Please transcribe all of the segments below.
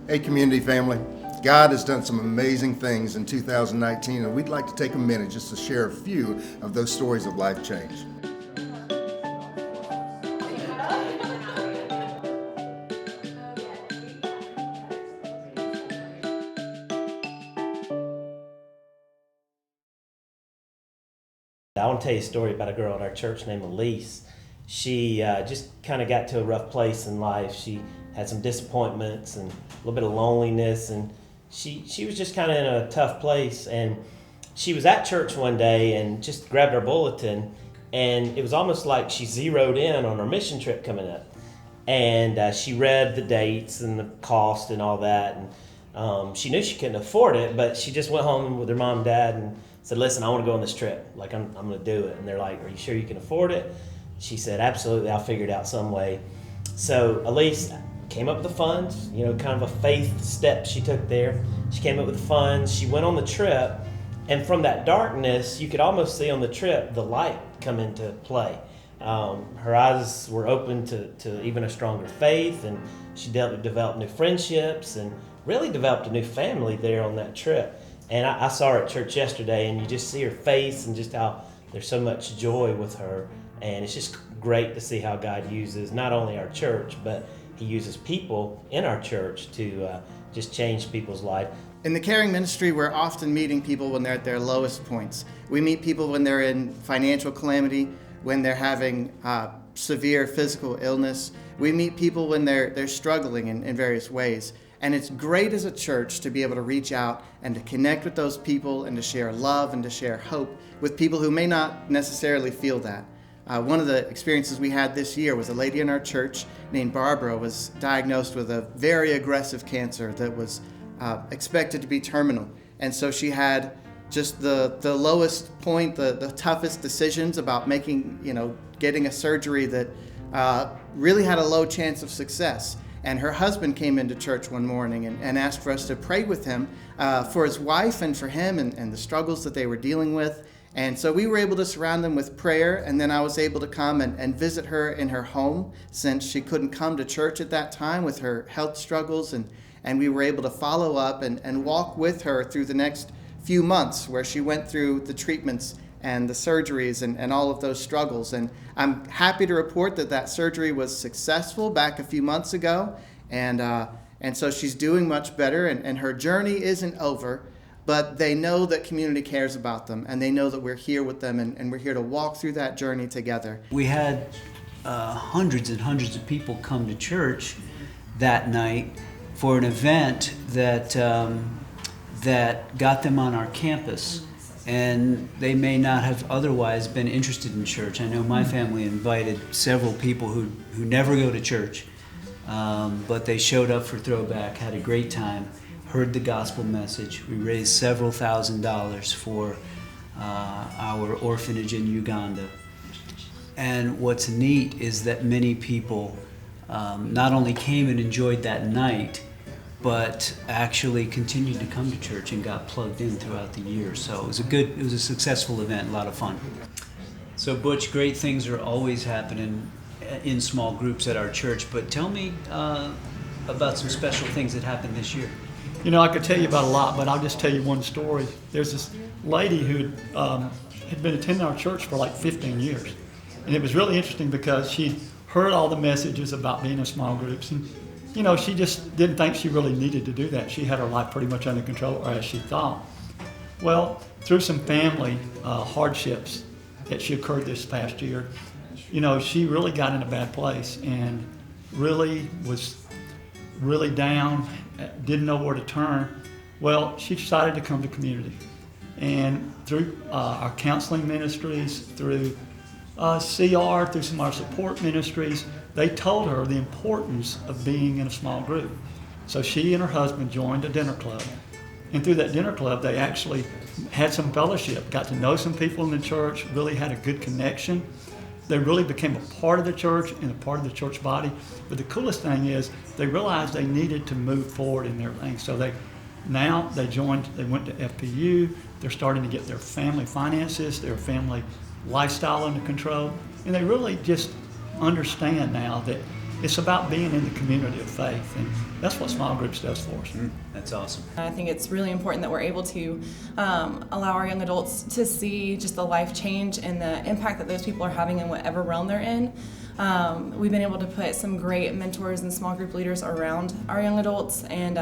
Hey, community family. God has done some amazing things in 2019, and we'd like to take a minute just to share a few of those stories of life change. I want to tell you a story about a girl in our church named Elise. She just kind of got to a rough place in life. She had some disappointments and a little bit of loneliness, and she was just kind of in a tough place. And she was at church one day and just grabbed her bulletin, and it was almost like she zeroed in on her mission trip coming up. And she read the dates and the cost and all that, and she knew she couldn't afford it, but she just went home with her mom and dad and said, listen, I want to go on this trip. Like, I'm going to do it. And they're like, are you sure you can afford it? She said, absolutely, I'll figure it out some way. So Elise came up with the funds, kind of a faith step she took there. She came up with the funds. She went on the trip. And from that darkness, you could almost see on the trip the light come into play. Her eyes were open to even a stronger faith, and she developed new friendships and really developed a new family there on that trip. And I saw her at church yesterday, and you just see her face and just how there's so much joy with her. And it's just great to see how God uses not only our church, but He uses people in our church to just change people's life. In the caring ministry, we're often meeting people when they're at their lowest points. We meet people when they're in financial calamity, when they're having severe physical illness. We meet people when they're struggling in various ways. And it's great as a church to be able to reach out and to connect with those people and to share love and to share hope with people who may not necessarily feel that. One of the experiences we had this year was a lady in our church named Barbara was diagnosed with a very aggressive cancer that was expected to be terminal. And so she had just the lowest point, the toughest decisions about getting a surgery that really had a low chance of success. And her husband came into church one morning and asked for us to pray with him for his wife and for him and the struggles that they were dealing with. And so we were able to surround them with prayer, and then I was able to come and visit her in her home since she couldn't come to church at that time with her health struggles. And we were able to follow up and walk with her through the next few months where she went through the treatments and the surgeries and all of those struggles. And I'm happy to report that surgery was successful back a few months ago. And so she's doing much better, and her journey isn't over, but they know that community cares about them, and they know that we're here with them, and we're here to walk through that journey together. We had hundreds and hundreds of people come to church that night for an event that got them on our campus. And they may not have otherwise been interested in church. I know my family invited several people who never go to church, but they showed up for Throwback, had a great time, heard the gospel message. We raised several $1,000s for our orphanage in Uganda. And what's neat is that many people not only came and enjoyed that night, but actually continued to come to church and got plugged in throughout the year. So it was a successful event, a lot of fun. So Butch, great things are always happening in small groups at our church, but tell me about some special things that happened this year. I could tell you about a lot, but I'll just tell you one story. There's this lady who had been attending our church for like 15 years. And it was really interesting because she heard all the messages about being in small groups, and she just didn't think she really needed to do that. She had her life pretty much under control, or as she thought. Well, through some family hardships that she occurred this past year, she really got in a bad place and really was really down, didn't know where to turn. Well, she decided to come to community. And through our counseling ministries, through CR, through some of our support ministries, they told her the importance of being in a small group. So she and her husband joined a dinner club. And through that dinner club, they actually had some fellowship, got to know some people in the church, really had a good connection. They really became a part of the church and a part of the church body. But the coolest thing is they realized they needed to move forward in their things. So they went to FPU. They're starting to get their family finances, their family lifestyle under control. And they really just understand now that it's about being in the community of faith, and that's what small groups does for us. That's awesome. I think it's really important that we're able to allow our young adults to see just the life change and the impact that those people are having in whatever realm they're in. We've been able to put some great mentors and small group leaders around our young adults, and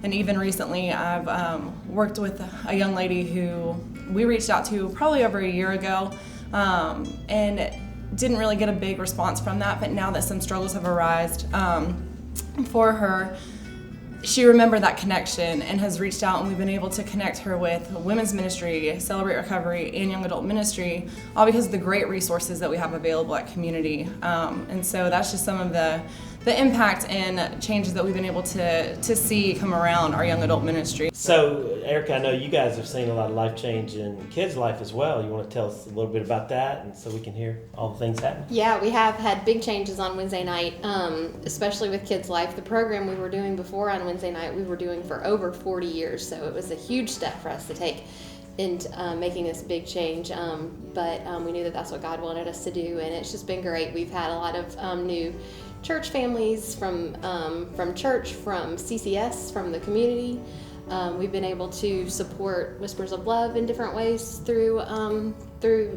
even recently I've worked with a young lady who we reached out to probably over a year ago, and didn't really get a big response from that, but now that some struggles have arisen for her, she remembered that connection and has reached out, and we've been able to connect her with women's ministry, Celebrate Recovery, and young adult ministry, all because of the great resources that we have available at community. And so that's just some of the impact and changes that we've been able to see come around our young adult ministry. So, Erica, I know you guys have seen a lot of life change in kids' life as well. You want to tell us a little bit about that, and so we can hear all the things happening? Yeah, we have had big changes on Wednesday night, especially with kids' life. The program we were doing before on Wednesday night, we were doing for over 40 years, so it was a huge step for us to take into making this big change. But we knew that that's what God wanted us to do, and it's just been great. We've had a lot of new church families from church, from CCS, from the community. We've been able to support Whispers of Love in different ways through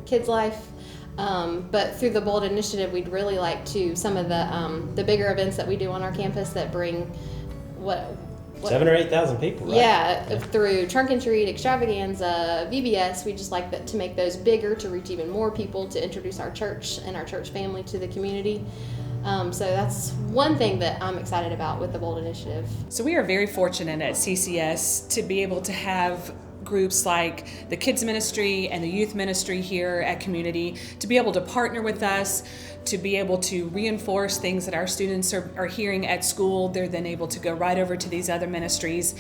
kids' life. But through the Bold Initiative, we'd really like to, some of the bigger events that we do on our campus that bring 7,000 or 8,000 people, right? Yeah, through Trunk and Treat, Extravaganza, VBS, we just like to make those bigger, to reach even more people, to introduce our church and our church family to the community. So that's one thing that I'm excited about with the Bold Initiative. So we are very fortunate at CCS to be able to have groups like the kids ministry and the youth ministry here at community to be able to partner with us, to be able to reinforce things that our students are hearing at school. They're then able to go right over to these other ministries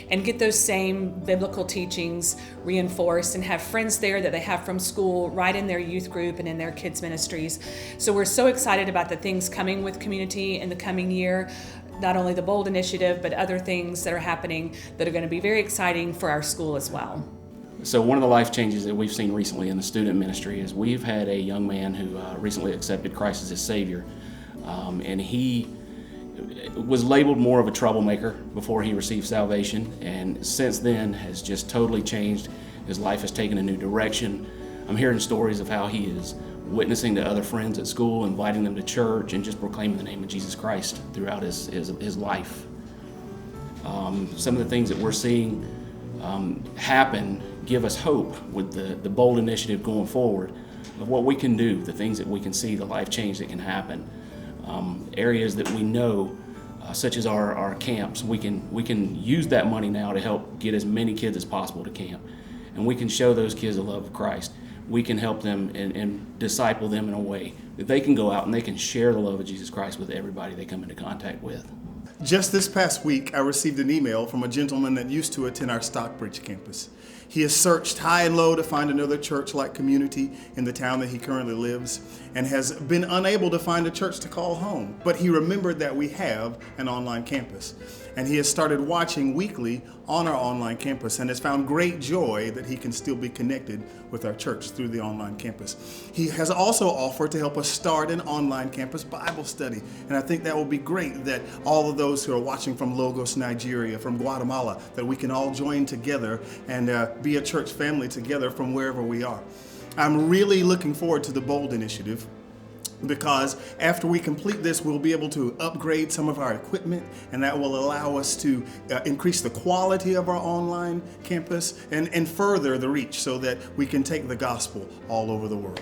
and get those same biblical teachings reinforced and have friends there that they have from school right in their youth group and in their kids ministries. So we're so excited about the things coming with community in the coming year. Not only the Bold Initiative, but other things that are happening that are going to be very exciting for our school as well. So one of the life changes that we've seen recently in the student ministry is we've had a young man who recently accepted Christ as his Savior. And he was labeled more of a troublemaker before he received salvation, and since then has just totally changed. His life has taken a new direction. I'm hearing stories of how he is witnessing to other friends at school, inviting them to church, and just proclaiming the name of Jesus Christ throughout his life. Some of the things that we're seeing happen give us hope with the Bold Initiative going forward of what we can do, the things that we can see, the life change that can happen. Areas that we know, such as our camps, we can use that money now to help get as many kids as possible to camp. And we can show those kids the love of Christ. We can help them and disciple them in a way that they can go out and they can share the love of Jesus Christ with everybody they come into contact with. Just this past week, I received an email from a gentleman that used to attend our Stockbridge campus. He has searched high and low to find another church-like community in the town that he currently lives and has been unable to find a church to call home. But he remembered that we have an online campus, and he has started watching weekly on our online campus and has found great joy that he can still be connected with our church through the online campus. He has also offered to help us start an online campus Bible study, and I think that will be great that all of those who are watching from Lagos, Nigeria, from Guatemala, that we can all join together and be a church family together from wherever we are. I'm really looking forward to the Bold Initiative, because after we complete this, we'll be able to upgrade some of our equipment, and that will allow us to increase the quality of our online campus and further the reach so that we can take the gospel all over the world.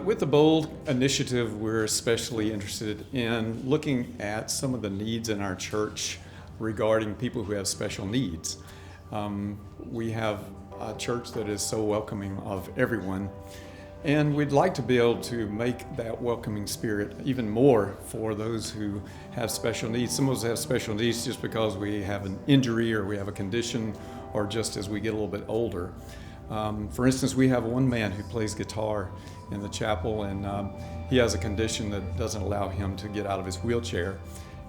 With the Bold Initiative, we're especially interested in looking at some of the needs in our church regarding people who have special needs. We have a church that is so welcoming of everyone, and we'd like to be able to make that welcoming spirit even more for those who have special needs. Some of us have special needs just because we have an injury or we have a condition, or just as we get a little bit older. For instance, we have one man who plays guitar in the chapel, and he has a condition that doesn't allow him to get out of his wheelchair,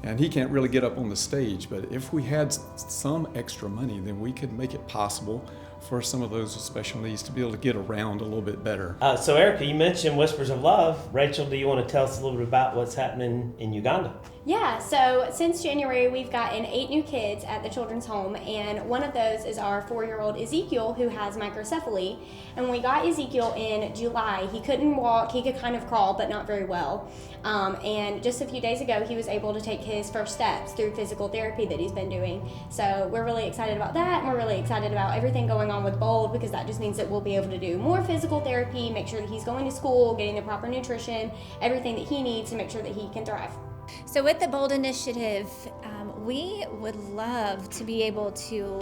and he can't really get up on the stage. But if we had some extra money, then we could make it possible for some of those with special needs to be able to get around a little bit better. So Erica, you mentioned Whispers of Love. Rachel, do you want to tell us a little bit about what's happening in Uganda? Yeah, so since January, we've gotten 8 new kids at the children's home, and one of those is our 4-year-old Ezekiel, who has microcephaly. And when we got Ezekiel in July, he couldn't walk, he could kind of crawl, but not very well. And just a few days ago, he was able to take his first steps through physical therapy that he's been doing. So we're really excited about that, and we're really excited about everything going on with Bold, because that just means that we'll be able to do more physical therapy, make sure that he's going to school, getting the proper nutrition, everything that he needs to make sure that he can thrive. So with the Bold Initiative, we would love to be able to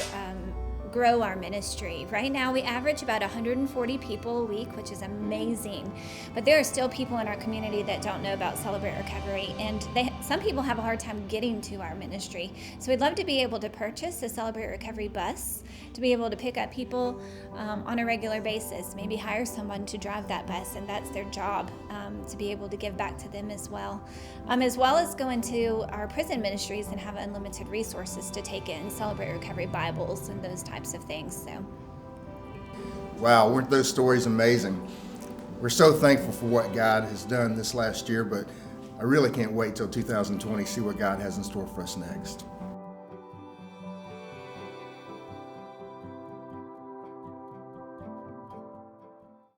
grow our ministry. Right now we average about 140 people a week, which is amazing. But there are still people in our community that don't know about Celebrate Recovery, and some people have a hard time getting to our ministry. So we'd love to be able to purchase a Celebrate Recovery bus to be able to pick up people on a regular basis, maybe hire someone to drive that bus, and that's their job, to be able to give back to them as well as go into our prison ministries and have unlimited resources to take in Celebrate Recovery Bibles and those types of things. So, wow, weren't those stories amazing? We're so thankful for what God has done this last year, but I really can't wait till 2020 to see what God has in store for us next.